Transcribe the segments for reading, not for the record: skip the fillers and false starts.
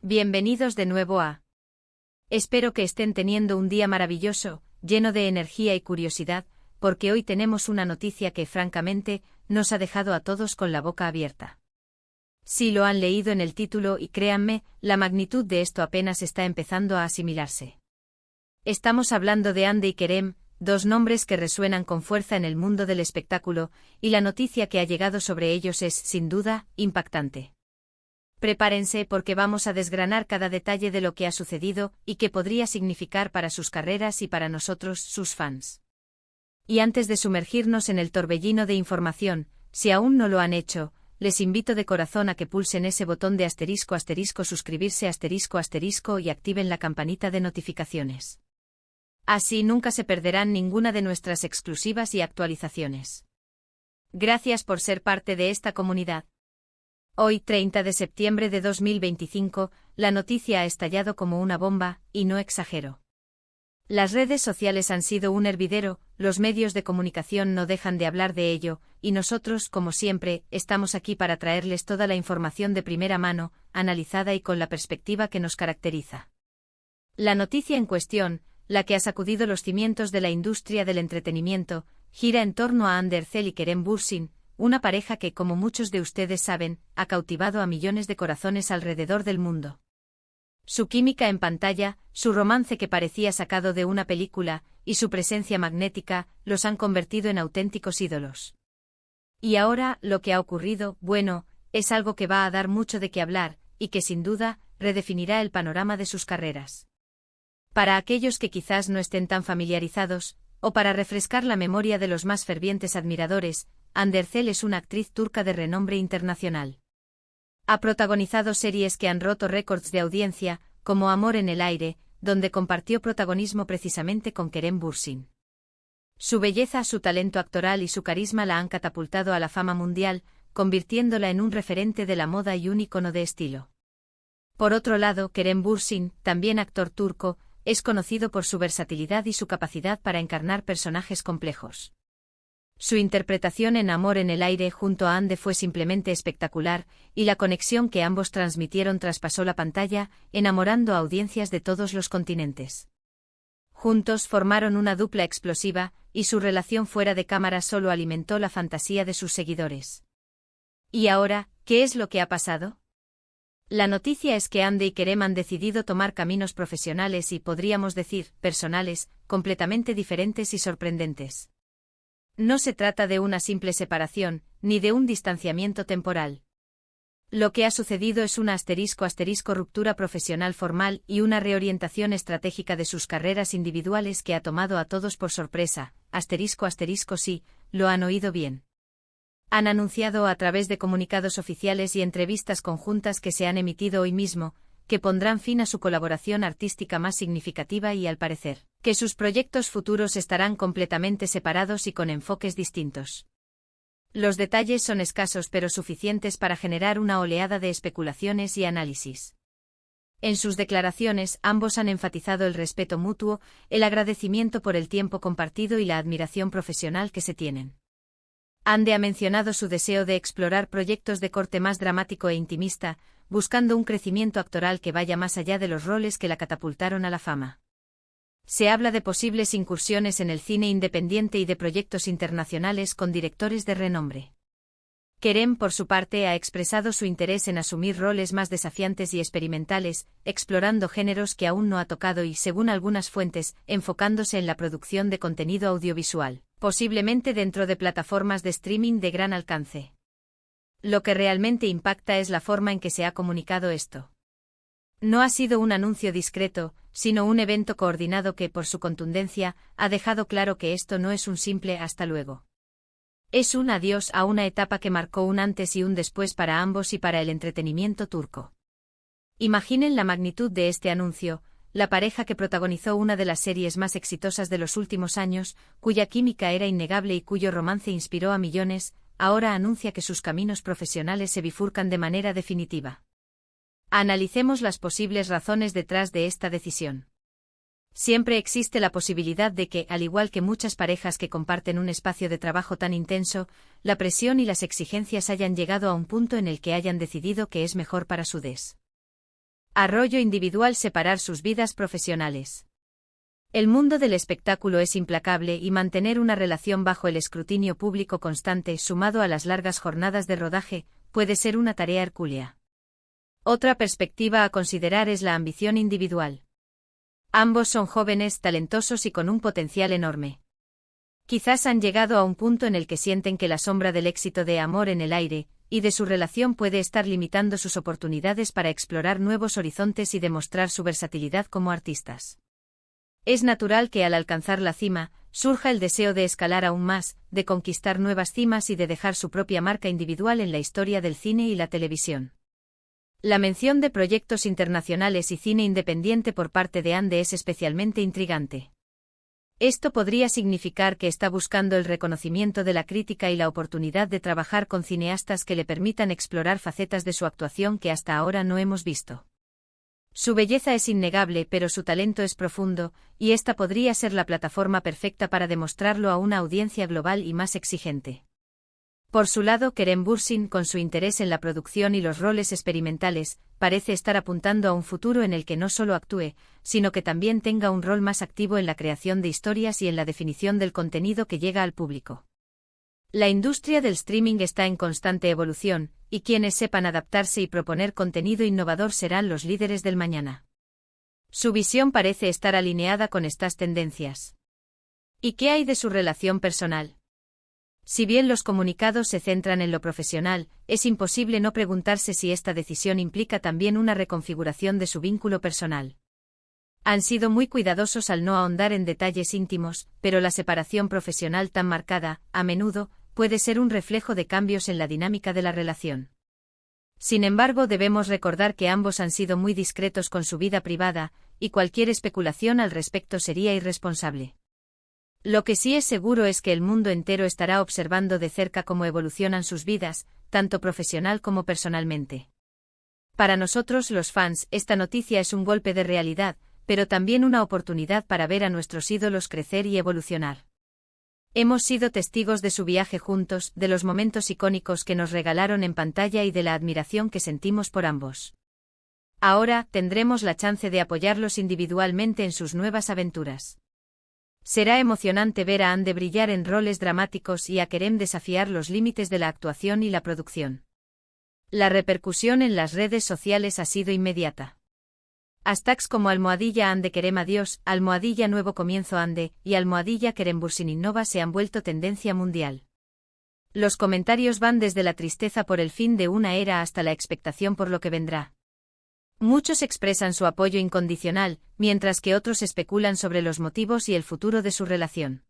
Bienvenidos de nuevo a... Espero que estén teniendo un día maravilloso, lleno de energía y curiosidad, porque hoy tenemos una noticia que, francamente, nos ha dejado a todos con la boca abierta. Sí lo han leído en el título y créanme, la magnitud de esto apenas está empezando a asimilarse. Estamos hablando de Hande y Kerem, dos nombres que resuenan con fuerza en el mundo del espectáculo, y la noticia que ha llegado sobre ellos es, sin duda, impactante. Prepárense porque vamos a desgranar cada detalle de lo que ha sucedido y qué podría significar para sus carreras y para nosotros, sus fans. Y antes de sumergirnos en el torbellino de información, si aún no lo han hecho, les invito de corazón a que pulsen ese botón de *** suscribirse *** y activen la campanita de notificaciones. Así nunca se perderán ninguna de nuestras exclusivas y actualizaciones. Gracias por ser parte de esta comunidad. Hoy, 30 de septiembre de 2025, la noticia ha estallado como una bomba, y no exagero. Las redes sociales han sido un hervidero, los medios de comunicación no dejan de hablar de ello, y nosotros, como siempre, estamos aquí para traerles toda la información de primera mano, analizada y con la perspectiva que nos caracteriza. La noticia en cuestión, la que ha sacudido los cimientos de la industria del entretenimiento, gira en torno a Hande Erçel y Kerem Bürsin, una pareja que, como muchos de ustedes saben, ha cautivado a millones de corazones alrededor del mundo. Su química en pantalla, su romance que parecía sacado de una película, y su presencia magnética, los han convertido en auténticos ídolos. Y ahora, lo que ha ocurrido, bueno, es algo que va a dar mucho de qué hablar, y que sin duda, redefinirá el panorama de sus carreras. Para aquellos que quizás no estén tan familiarizados, o para refrescar la memoria de los más fervientes admiradores, Hande Erçel es una actriz turca de renombre internacional. Ha protagonizado series que han roto récords de audiencia, como Amor en el aire, donde compartió protagonismo precisamente con Kerem Bürsin. Su belleza, su talento actoral y su carisma la han catapultado a la fama mundial, convirtiéndola en un referente de la moda y un ícono de estilo. Por otro lado, Kerem Bürsin, también actor turco, es conocido por su versatilidad y su capacidad para encarnar personajes complejos. Su interpretación en Amor en el aire junto a Hande fue simplemente espectacular, y la conexión que ambos transmitieron traspasó la pantalla, enamorando a audiencias de todos los continentes. Juntos formaron una dupla explosiva, y su relación fuera de cámara solo alimentó la fantasía de sus seguidores. ¿Y ahora, qué es lo que ha pasado? La noticia es que Hande y Kerem han decidido tomar caminos profesionales y, podríamos decir, personales, completamente diferentes y sorprendentes. No se trata de una simple separación, ni de un distanciamiento temporal. Lo que ha sucedido es una *** ruptura profesional formal y una reorientación estratégica de sus carreras individuales que ha tomado a todos por sorpresa, *** sí, lo han oído bien. Han anunciado a través de comunicados oficiales y entrevistas conjuntas que se han emitido hoy mismo, que pondrán fin a su colaboración artística más significativa y, al parecer, que sus proyectos futuros estarán completamente separados y con enfoques distintos. Los detalles son escasos pero suficientes para generar una oleada de especulaciones y análisis. En sus declaraciones, ambos han enfatizado el respeto mutuo, el agradecimiento por el tiempo compartido y la admiración profesional que se tienen. Hande ha mencionado su deseo de explorar proyectos de corte más dramático e intimista, buscando un crecimiento actoral que vaya más allá de los roles que la catapultaron a la fama. Se habla de posibles incursiones en el cine independiente y de proyectos internacionales con directores de renombre. Kerem, por su parte, ha expresado su interés en asumir roles más desafiantes y experimentales, explorando géneros que aún no ha tocado y, según algunas fuentes, enfocándose en la producción de contenido audiovisual, posiblemente dentro de plataformas de streaming de gran alcance. Lo que realmente impacta es la forma en que se ha comunicado esto. No ha sido un anuncio discreto, sino un evento coordinado que, por su contundencia, ha dejado claro que esto no es un simple hasta luego. Es un adiós a una etapa que marcó un antes y un después para ambos y para el entretenimiento turco. Imaginen la magnitud de este anuncio. La pareja que protagonizó una de las series más exitosas de los últimos años, cuya química era innegable y cuyo romance inspiró a millones, ahora anuncia que sus caminos profesionales se bifurcan de manera definitiva. Analicemos las posibles razones detrás de esta decisión. Siempre existe la posibilidad de que, al igual que muchas parejas que comparten un espacio de trabajo tan intenso, la presión y las exigencias hayan llegado a un punto en el que hayan decidido que es mejor para su Rollo individual separar sus vidas profesionales. El mundo del espectáculo es implacable y mantener una relación bajo el escrutinio público constante, sumado a las largas jornadas de rodaje, puede ser una tarea hercúlea. Otra perspectiva a considerar es la ambición individual. Ambos son jóvenes, talentosos y con un potencial enorme. Quizás han llegado a un punto en el que sienten que la sombra del éxito de Amor en el aire y de su relación puede estar limitando sus oportunidades para explorar nuevos horizontes y demostrar su versatilidad como artistas. Es natural que al alcanzar la cima, surja el deseo de escalar aún más, de conquistar nuevas cimas y de dejar su propia marca individual en la historia del cine y la televisión. La mención de proyectos internacionales y cine independiente por parte de Ande es especialmente intrigante. Esto podría significar que está buscando el reconocimiento de la crítica y la oportunidad de trabajar con cineastas que le permitan explorar facetas de su actuación que hasta ahora no hemos visto. Su belleza es innegable, pero su talento es profundo, y esta podría ser la plataforma perfecta para demostrarlo a una audiencia global y más exigente. Por su lado, Kerem Bürsin, con su interés en la producción y los roles experimentales, parece estar apuntando a un futuro en el que no solo actúe, sino que también tenga un rol más activo en la creación de historias y en la definición del contenido que llega al público. La industria del streaming está en constante evolución, y quienes sepan adaptarse y proponer contenido innovador serán los líderes del mañana. Su visión parece estar alineada con estas tendencias. ¿Y qué hay de su relación personal? Si bien los comunicados se centran en lo profesional, es imposible no preguntarse si esta decisión implica también una reconfiguración de su vínculo personal. Han sido muy cuidadosos al no ahondar en detalles íntimos, pero la separación profesional tan marcada, a menudo, puede ser un reflejo de cambios en la dinámica de la relación. Sin embargo, debemos recordar que ambos han sido muy discretos con su vida privada, y cualquier especulación al respecto sería irresponsable. Lo que sí es seguro es que el mundo entero estará observando de cerca cómo evolucionan sus vidas, tanto profesional como personalmente. Para nosotros, los fans, esta noticia es un golpe de realidad, pero también una oportunidad para ver a nuestros ídolos crecer y evolucionar. Hemos sido testigos de su viaje juntos, de los momentos icónicos que nos regalaron en pantalla y de la admiración que sentimos por ambos. Ahora, tendremos la chance de apoyarlos individualmente en sus nuevas aventuras. Será emocionante ver a Ande brillar en roles dramáticos y a Kerem desafiar los límites de la actuación y la producción. La repercusión en las redes sociales ha sido inmediata. Hashtags como #Ande Kerem adiós, #Nuevo comienzo Ande y #Kerem Bürsin innova se han vuelto tendencia mundial. Los comentarios van desde la tristeza por el fin de una era hasta la expectación por lo que vendrá. Muchos expresan su apoyo incondicional, mientras que otros especulan sobre los motivos y el futuro de su relación.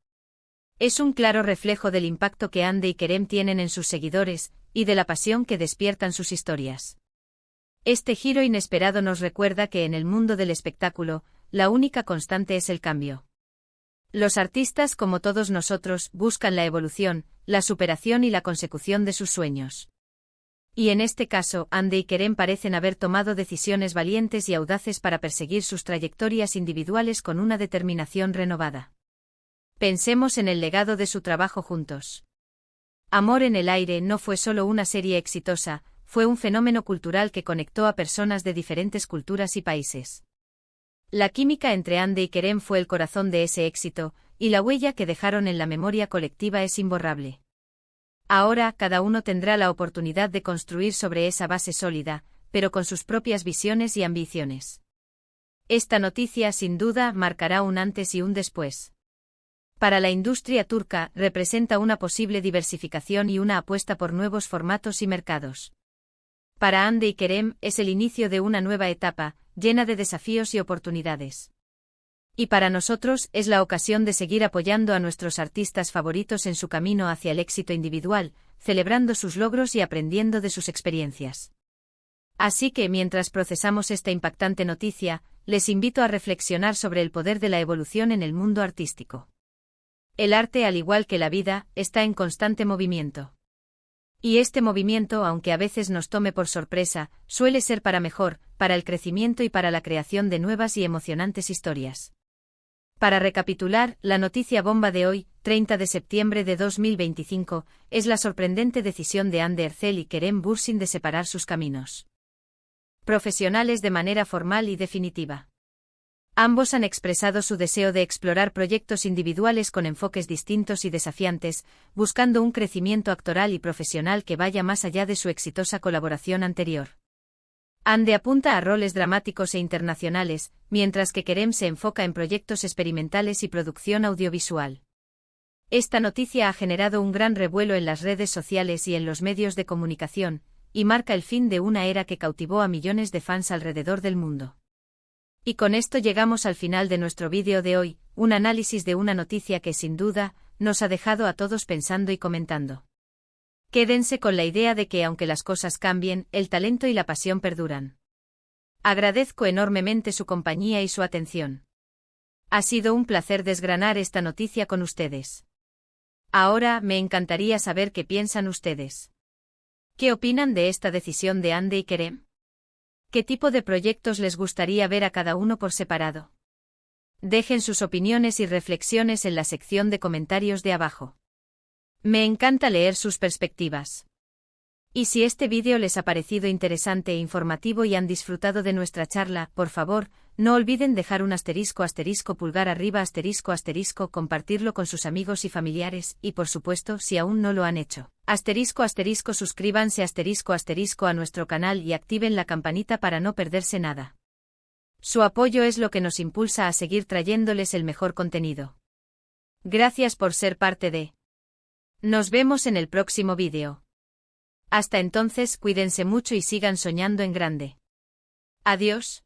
Es un claro reflejo del impacto que Ande y Kerem tienen en sus seguidores, y de la pasión que despiertan sus historias. Este giro inesperado nos recuerda que en el mundo del espectáculo, la única constante es el cambio. Los artistas, como todos nosotros, buscan la evolución, la superación y la consecución de sus sueños. Y en este caso, Ande y Kerem parecen haber tomado decisiones valientes y audaces para perseguir sus trayectorias individuales con una determinación renovada. Pensemos en el legado de su trabajo juntos. Amor en el aire no fue solo una serie exitosa, fue un fenómeno cultural que conectó a personas de diferentes culturas y países. La química entre Ande y Kerem fue el corazón de ese éxito, y la huella que dejaron en la memoria colectiva es imborrable. Ahora, cada uno tendrá la oportunidad de construir sobre esa base sólida, pero con sus propias visiones y ambiciones. Esta noticia, sin duda, marcará un antes y un después. Para la industria turca, representa una posible diversificación y una apuesta por nuevos formatos y mercados. Para Ande y Kerem, es el inicio de una nueva etapa, llena de desafíos y oportunidades. Y para nosotros, es la ocasión de seguir apoyando a nuestros artistas favoritos en su camino hacia el éxito individual, celebrando sus logros y aprendiendo de sus experiencias. Así que, mientras procesamos esta impactante noticia, les invito a reflexionar sobre el poder de la evolución en el mundo artístico. El arte, al igual que la vida, está en constante movimiento. Y este movimiento, aunque a veces nos tome por sorpresa, suele ser para mejor, para el crecimiento y para la creación de nuevas y emocionantes historias. Para recapitular, la noticia bomba de hoy, 30 de septiembre de 2025, es la sorprendente decisión de Ande Erçel y Kerem Bürsin de separar sus caminos. profesionales de manera formal y definitiva. Ambos han expresado su deseo de explorar proyectos individuales con enfoques distintos y desafiantes, buscando un crecimiento actoral y profesional que vaya más allá de su exitosa colaboración anterior. Ande apunta a roles dramáticos e internacionales, mientras que Kerem se enfoca en proyectos experimentales y producción audiovisual. Esta noticia ha generado un gran revuelo en las redes sociales y en los medios de comunicación, y marca el fin de una era que cautivó a millones de fans alrededor del mundo. Y con esto llegamos al final de nuestro vídeo de hoy, un análisis de una noticia que sin duda, nos ha dejado a todos pensando y comentando. Quédense con la idea de que aunque las cosas cambien, el talento y la pasión perduran. Agradezco enormemente su compañía y su atención. Ha sido un placer desgranar esta noticia con ustedes. Ahora me encantaría saber qué piensan ustedes. ¿Qué opinan de esta decisión de Hande y Kerem? ¿Qué tipo de proyectos les gustaría ver a cada uno por separado? Dejen sus opiniones y reflexiones en la sección de comentarios de abajo. Me encanta leer sus perspectivas. Y si este vídeo les ha parecido interesante e informativo y han disfrutado de nuestra charla, por favor, no olviden dejar un pulgar arriba compartirlo con sus amigos y familiares, y por supuesto, si aún no lo han hecho, suscríbanse a nuestro canal y activen la campanita para no perderse nada. Su apoyo es lo que nos impulsa a seguir trayéndoles el mejor contenido. Gracias por ser parte de. Nos vemos en el próximo vídeo. Hasta entonces, cuídense mucho y sigan soñando en grande. Adiós.